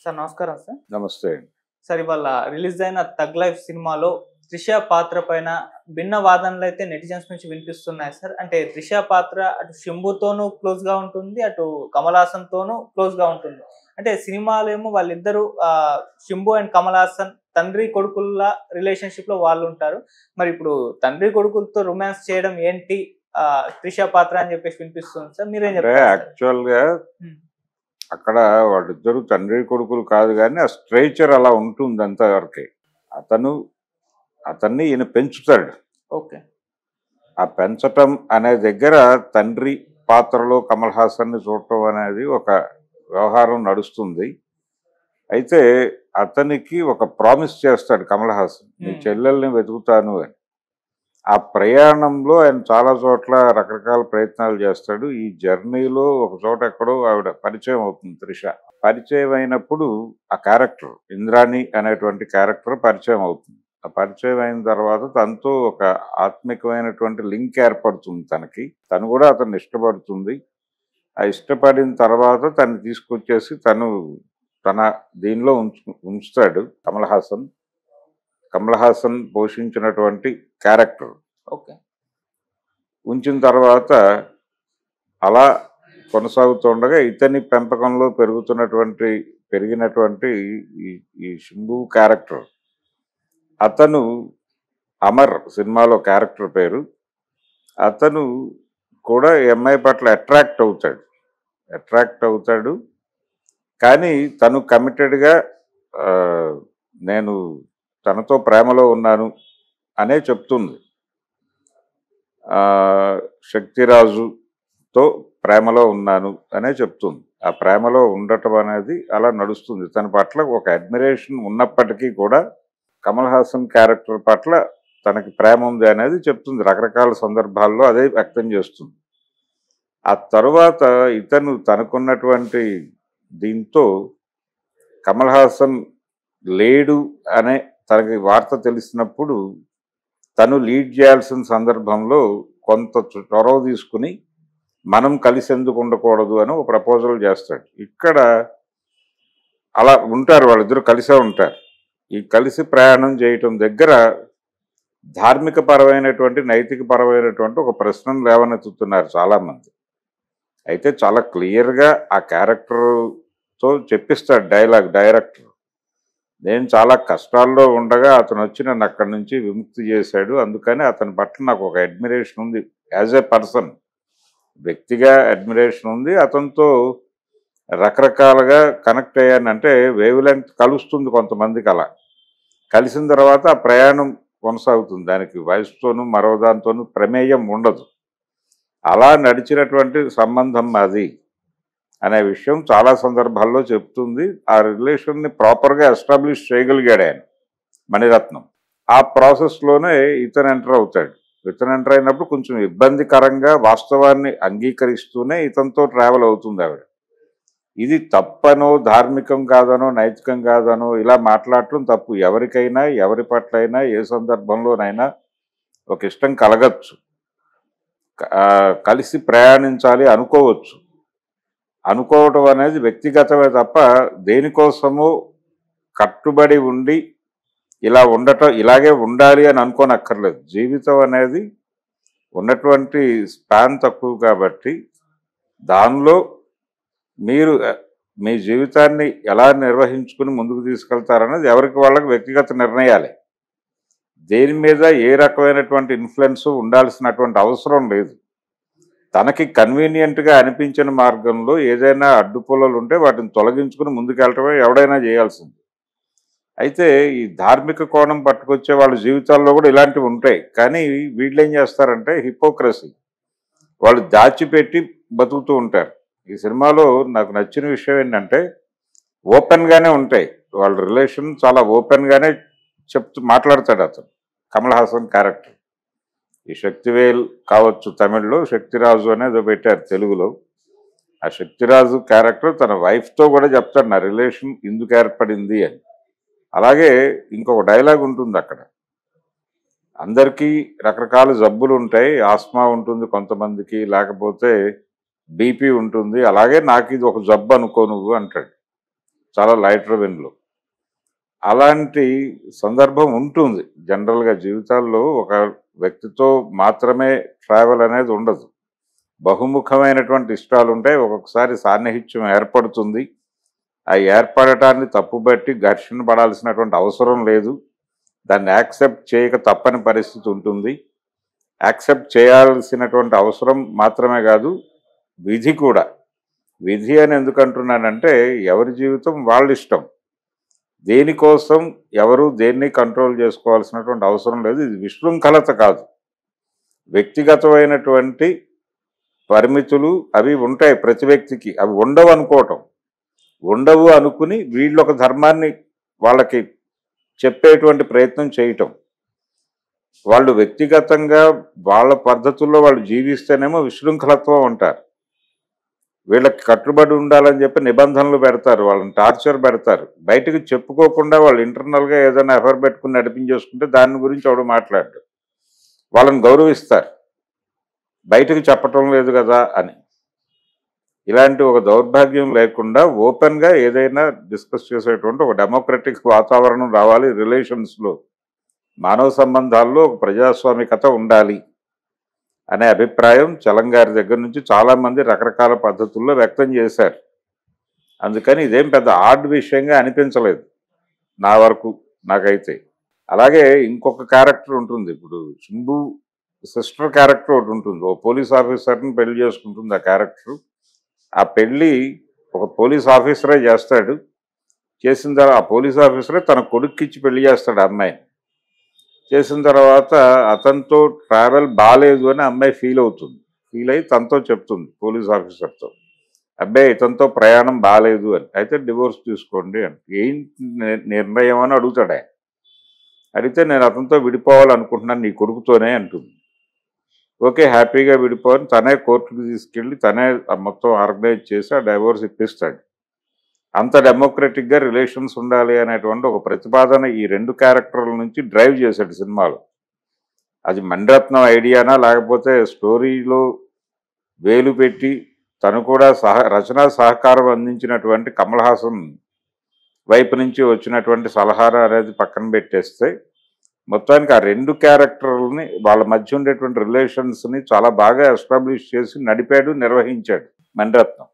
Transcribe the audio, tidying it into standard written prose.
Sir నమస్కారం sir. నమస్తే అండి. సార్ ఇవాళ రిలీజ్ అయిన 'థగ్ లైఫ్' సినిమాలో త్రిష పాత్ర పైన భిన్న వాదనలైతే నెటిజన్స్ నుంచి వినిపిస్తున్నాయి సార్. అంటే త్రిష పాత్ర అటు శంభుతోనూ క్లోజ్‌గా ఉంటుంది. అటు కమల్ హాసన్‌తోనూ క్లోజ్‌గా ఉంటుంది. అంటే సినిమాలో ఏమో వాళ్ళిద్దరూ శంభు అండ్ కమల్ హాసన్ తండ్రి కొడుకుల రిలేషన్‌షిప్‌లో వాళ్ళుంటారు. మరి ఇప్పుడు తండ్రి కొడుకులతో రొమాన్స్ చేయడం ఏంటి త్రిష పాత్ర అని చెప్పేసి వినిపిస్తుంది సార్. మీరేం అంటే చెప్తారు సార్? యాక్చువల్‌గా హ్మ్. అక్కడ వాళ్ళిద్దరూ తండ్రి కొడుకులు కాదు గానీ, ఆ స్ట్రెచర్ అలా ఉంటుంది అంతవరకే. అతన్ని ఈయన పెంచుతాడు. ఓకే. ఆ పెంచటం అనే దగ్గర తండ్రి పాత్రలో కమల్ హాసన్‌ని చూడటం అనేది ఒక వ్యవహారం నడుస్తుంది. అయితే అతనికి ఒక ప్రామిస్ చేస్తాడు కమల్ హాసన్. నీ చెల్లెల్ని వెతుకుతాను అని. ఆ ప్రయాణంలో ఆయన చాలా చోట్ల రకరకాల ప్రయత్నాలు చేస్తాడు. ఈ జర్నీలో ఒక చోట ఎక్కడో ఆవిడ పరిచయం అవుతుంది త్రిష. పరిచయం అయినప్పుడు ఆ క్యారెక్టర్ ఇంద్రాణి అనేటువంటి క్యారెక్టర్ పరిచయం అవుతుంది. ఆ పరిచయం అయిన తర్వాత తనతో ఒక ఆత్మికమైనటువంటి లింక్ ఏర్పడుతుంది తనకి. తను కూడా అతన్ని ఇష్టపడుతుంది. ఆ ఇష్టపడిన తర్వాత తను తీసుకొచ్చేసి తన దీనిలో ఉంచుతాడు కమల్ హాసన్ పోషించినటువంటి క్యారెక్టర్. ఓకే. ఉంచిన తర్వాత అలా కొనసాగుతుండగా ఇతని పెంపకంలో పెరిగినటువంటి ఈ శంభు క్యారెక్టర్, అతను అమర్ సినిమాలో క్యారెక్టర్ పేరు. అతను కూడా ఈ అమ్మాయి పట్ల అట్రాక్ట్ అవుతాడు. కానీ తను కమిటెడ్గా నేను తనతో ప్రేమలో ఉన్నాను అనే చెప్తుంది. శక్తిరాజుతో ప్రేమలో ఉన్నాను అనే చెప్తుంది. ఆ ప్రేమలో ఉండటం అనేది అలా నడుస్తుంది. తన పట్ల ఒక అడ్మిరేషన్ ఉన్నప్పటికీ కూడా కమల్ హాసన్ క్యారెక్టర్ పట్ల తనకి ప్రేమ ఉంది అనేది చెప్తుంది. రకరకాల సందర్భాల్లో అదే వ్యక్తం చేస్తుంది. ఆ తరువాత ఇతను తనకున్నటువంటి దీంతో కమల్ హాసన్ లేడు అనే తనకి వార్త తెలిసినప్పుడు తను లీడ్ చేయాల్సిన సందర్భంలో కొంత చొరవ తీసుకుని మనం కలిసి ఎందుకు ఉండకూడదు అని ఒక ప్రపోజల్ చేస్తాడు. ఇక్కడ అలా ఉంటారు, వాళ్ళిద్దరూ కలిసే ఉంటారు. ఈ కలిసి ప్రయాణం చేయటం దగ్గర ధార్మిక పరమైనటువంటి నైతిక పరమైనటువంటి ఒక ప్రశ్నను లేవనెత్తుతున్నారు చాలామంది. అయితే చాలా క్లియర్గా ఆ క్యారెక్టర్తో చెప్పిస్తాడు డైరెక్టర్. నేను చాలా కష్టాల్లో ఉండగా అతను వచ్చి నన్ను అక్కడి నుంచి విముక్తి చేశాడు. అందుకని అతని పట్ల నాకు ఒక అడ్మిరేషన్ ఉంది. యాజ్ ఏ పర్సన్ వ్యక్తిగా అడ్మిరేషన్ ఉంది. అతనితో రకరకాలుగా కనెక్ట్ అయ్యానంటే వేవ్ లెంగ్త్ కలుస్తుంది కొంతమందికి. అలా కలిసిన తర్వాత ఆ ప్రయాణం కొనసాగుతుంది. దానికి వయసుతోనూ మరో దాంతోనూ ప్రమేయం ఉండదు. అలా నడిచినటువంటి సంబంధం అది అనే విషయం చాలా సందర్భాల్లో చెప్తుంది. ఆ రిలేషన్ని ప్రాపర్గా ఎస్టాబ్లిష్ చేయగలిగాడు ఆయన మణిరత్నం. ఆ ప్రాసెస్లోనే ఇతను ఎంటర్ అవుతాడు. ఇతను ఎంటర్ అయినప్పుడు కొంచెం ఇబ్బందికరంగా వాస్తవాన్ని అంగీకరిస్తూనే ఇతనితో ట్రావెల్ అవుతుంది ఆవిడ. ఇది తప్పనో ధార్మికం కాదనో నైతికం కాదనో ఇలా మాట్లాడటం తప్పు. ఎవరికైనా ఎవరి పట్లైనా ఏ సందర్భంలోనైనా ఒక ఇష్టం కలగచ్చు, కలిసి ప్రయాణించాలి అనుకోవచ్చు. అనుకోవటం అనేది వ్యక్తిగతమే తప్ప దేనికోసమో కట్టుబడి ఉండి ఇలాగే ఉండాలి అని అనుకోనక్కర్లేదు. జీవితం అనేది ఉన్నటువంటి స్పాన్ తక్కువ కాబట్టి దానిలో మీరు మీ జీవితాన్ని ఎలా నిర్వహించుకుని ముందుకు తీసుకెళ్తారనేది ఎవరికి వాళ్ళకి వ్యక్తిగత నిర్ణయాలే. దేని మీద ఏ రకమైనటువంటి ఇన్ఫ్లుయెన్స్ ఉండాల్సినటువంటి అవసరం లేదు. తనకి కన్వీనియంట్గా అనిపించిన మార్గంలో ఏదైనా అడ్డుపొలలు ఉంటే వాటిని తొలగించుకుని ముందుకెళ్ళటమే ఎవడైనా చేయాల్సింది. అయితే ఈ ధార్మిక కోణం పట్టుకొచ్చే వాళ్ళ జీవితాల్లో కూడా ఇలాంటివి ఉంటాయి. కానీ వీళ్ళు ఏం చేస్తారంటే హిపోక్రసీ, వాళ్ళు దాచిపెట్టి బతుకుతూ ఉంటారు. ఈ సినిమాలో నాకు నచ్చిన విషయం ఏంటంటే ఓపెన్గానే ఉంటాయి వాళ్ళ రిలేషన్. చాలా ఓపెన్గానే మాట్లాడతాడు అతను కమల్ హాసన్ క్యారెక్టర్. ఈ శక్తివేల్ కావచ్చు తమిళ్లో, శక్తిరాజు అనేది పెట్టారు తెలుగులో. ఆ శక్తిరాజు క్యారెక్టర్ తన వైఫ్తో కూడా చెప్తాడు నా రిలేషన్ ఎందుకు ఏర్పడింది అని. అలాగే ఇంకొక డైలాగ్ ఉంటుంది అక్కడ, అందరికీ రకరకాల జబ్బులు ఉంటాయి. ఆస్మా ఉంటుంది కొంతమందికి, లేకపోతే బీపీ ఉంటుంది. అలాగే నాకు ఇది ఒక జబ్బు అనుకో నువ్వు అంటాడు. చాలా లైటర్ వెన్లో. అలాంటి సందర్భం ఉంటుంది. జనరల్గా జీవితాల్లో ఒక వ్యక్తితో మాత్రమే ట్రావెల్ అనేది ఉండదు. బహుముఖమైనటువంటి ఇష్టాలు ఉంటాయి. ఒక్కొక్కసారి సాన్నిహిత్యం ఏర్పడుతుంది. ఆ ఏర్పడటాన్ని తప్పుబట్టి ఘర్షణ పడాల్సినటువంటి అవసరం లేదు. దాన్ని యాక్సెప్ట్ చేయక తప్పని పరిస్థితి ఉంటుంది. యాక్సెప్ట్ చేయాల్సినటువంటి అవసరం మాత్రమే కాదు, విధి కూడా. విధి అని ఎందుకు అంటున్నానంటే, ఎవరి జీవితం వాళ్ళ ఇష్టం. దేనికోసం ఎవరు దేన్ని కంట్రోల్ చేసుకోవాల్సినటువంటి అవసరం లేదు. ఇది విశృంఖలత కాదు. వ్యక్తిగతమైనటువంటి పరిమితులు అవి ఉంటాయి ప్రతి వ్యక్తికి. అవి ఉండవు అనుకోవటం, ఉండవు అనుకుని వీళ్ళొక ధర్మాన్ని వాళ్ళకి చెప్పేటువంటి ప్రయత్నం చేయటం. వాళ్ళు వ్యక్తిగతంగా వాళ్ళ పద్ధతుల్లో వాళ్ళు జీవిస్తేనేమో విశృంఖలత్వం అంటారు. వీళ్ళకి కట్టుబడి ఉండాలని చెప్పి నిబంధనలు పెడతారు, వాళ్ళని టార్చర్ పెడతారు. బయటకు చెప్పుకోకుండా వాళ్ళు ఇంటర్నల్గా ఏదైనా ఎఫర్ పెట్టుకుని నడిపించేసుకుంటే దాని గురించి ఎవడు మాట్లాడు. వాళ్ళని గౌరవిస్తారు, బయటకు చెప్పటం లేదు కదా అని. ఇలాంటి ఒక దౌర్భాగ్యం లేకుండా ఓపెన్గా ఏదైనా డిస్కస్ చేసేటువంటి ఒక డెమోక్రటిక్ వాతావరణం రావాలి రిలేషన్స్లో. మానవ సంబంధాల్లో ఒక ప్రజాస్వామికత ఉండాలి అనే అభిప్రాయం చలంగారి దగ్గర నుంచి చాలామంది రకరకాల పద్ధతుల్లో వ్యక్తం చేశారు. అందుకని ఇదేం పెద్ద ఆడ్ విషయంగా అనిపించలేదు నా వరకు, నాకైతే. అలాగే ఇంకొక క్యారెక్టర్ ఉంటుంది. ఇప్పుడు శంభు సిస్టర్ క్యారెక్టర్ ఒకటి ఉంటుంది. ఓ పోలీస్ ఆఫీసర్ని పెళ్లి చేసుకుంటుంది ఆ క్యారెక్టర్. ఆ పెళ్ళి ఒక పోలీస్ ఆఫీసరే చేస్తాడు. చేసిన తర్వాత ఆ పోలీస్ ఆఫీసరే తన కొడుక్కిచ్చి పెళ్లి చేస్తాడు ఆ అమ్మాయిని. చేసిన తర్వాత అతనితో ట్రావెల్ బాగాలేదు అని అమ్మాయి ఫీల్ అవుతుంది. ఫీల్ అయ్యి తనతో చెప్తుంది పోలీస్ ఆఫీసర్తో, అబ్బాయి ఇతనితో ప్రయాణం బాగాలేదు అని. అయితే డివోర్స్ తీసుకోండి అని. ఏం నిర్ణయం అని అడుగుతాడు ఆయన. అడిగితే నేను అతనితో విడిపోవాలనుకుంటున్నాను నీ కొడుకుతోనే అంటుంది. ఓకే, హ్యాపీగా విడిపోవని తనే కోర్టుకు తీసుకెళ్ళి తనే మొత్తం ఆర్గనైజ్ చేసి ఆ డైవోర్స్ ఇప్పిస్తాడు. అంత డెమోక్రటిక్గా రిలేషన్స్ ఉండాలి అనేటువంటి ఒక ప్రతిపాదన ఈ రెండు క్యారెక్టర్ల నుంచి డ్రైవ్ చేశాడు సినిమాలో. అది మణిరత్నం ఐడియానా లేకపోతే స్టోరీలో వేలు పెట్టి తను కూడా రచనా సహకారం అందించినటువంటి కమల్ హాసన్ వైపు నుంచి వచ్చినటువంటి సలహాలు అనేది పక్కన పెట్టేస్తే, మొత్తానికి ఆ రెండు క్యారెక్టర్లని వాళ్ళ మధ్య ఉండేటువంటి రిలేషన్స్ని చాలా బాగా ఎస్టాబ్లిష్ చేసి నడిపాడు, నిర్వహించాడు మణిరత్నం.